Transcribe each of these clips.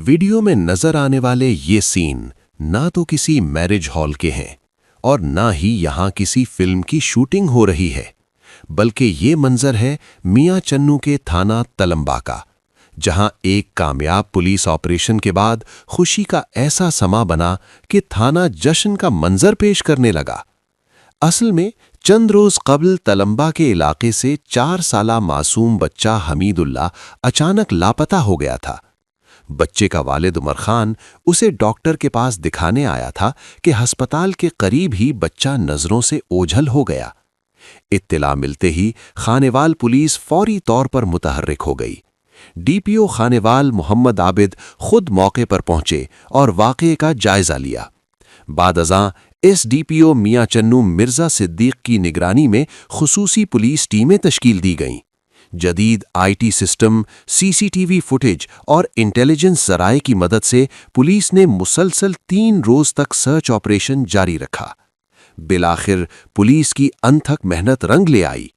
Video میں نظر آنے والے یہ سین نہ تو کسی میرج ہال کے ہیں اور نہ ہی یہاں کسی فلم کی شوٹنگ ہو رہی ہے، بلکہ یہ منظر ہے میاں چنو کے تھانہ تلمبا کا، جہاں ایک کامیاب پولیس آپریشن کے بعد خوشی کا ایسا سما بنا کہ تھانہ جشن کا منظر پیش کرنے لگا۔ اصل میں چند روز قبل تلمبا کے علاقے سے 4 سالہ معصوم بچہ حمید اللہ اچانک لاپتہ ہو گیا تھا۔ بچے کا والد عمر خان اسے ڈاکٹر کے پاس دکھانے آیا تھا کہ ہسپتال کے قریب ہی بچہ نظروں سے اوجھل ہو گیا۔ اطلاع ملتے ہی خانیوال پولیس فوری طور پر متحرک ہو گئی۔ ڈی پی او خانیوال محمد عابد خود موقع پر پہنچے اور واقعے کا جائزہ لیا۔ بعد ازاں ایس ڈی پی او میاں چنو مرزا صدیق کی نگرانی میں خصوصی پولیس ٹیمیں تشکیل دی گئیں۔ جدید I T system, C C T V footage اور انٹیلیجنس ذرائع کی مدد سے پولیس نے مسلسل 3 روز تک سرچ آپریشن جاری رکھا۔ بالآخر پولیس کی انتھک محنت رنگ لے آئی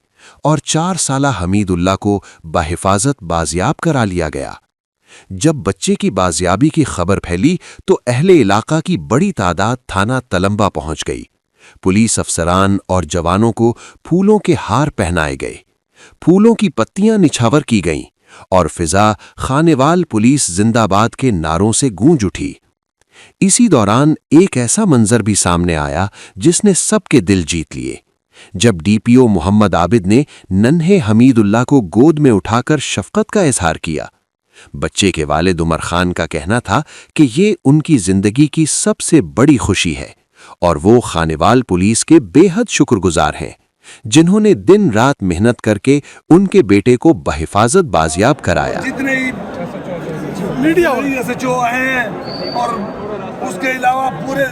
اور 4 سالہ حمید اللہ کو بحفاظت بازیاب کرا لیا گیا۔ جب بچے کی بازیابی کی خبر پھیلی تو اہل علاقہ کی بڑی تعداد تھانہ تلمبا پہنچ گئی۔ پولیس افسران اور جوانوں کو پھولوں کے ہار پہنائے گئے، پھولوں کی پتیاں نچھاور کی گئیں اور فضا خانیوال پولیس زندہ باد کے نعروں سے گونج اٹھی۔ اسی دوران ایک ایسا منظر بھی سامنے آیا جس نے سب کے دل جیت لیے۔ جب ڈی پی او محمد عابد نے ننھے حمید اللہ کو گود میں اٹھا کر شفقت کا اظہار کیا۔ بچے کے والد عمر خان کا کہنا تھا کہ یہ ان کی زندگی کی سب سے بڑی خوشی ہے اور وہ خانیوال پولیس کے بے حد شکر گزار ہیں، جنہوں نے دن رات محنت کر کے ان کے بیٹے کو بحفاظت بازیاب کرایا۔ جتنے میڈیا سے جو ہیں اور اس کے علاوہ پورے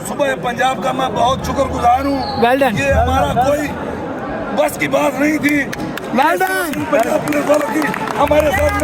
صوبہ پنجاب کا میں بہت شکر گزار ہوں۔ یہ ہمارا کوئی بس کی بات نہیں تھی، پنجاب پولیس والوں کی ہمارے ساتھ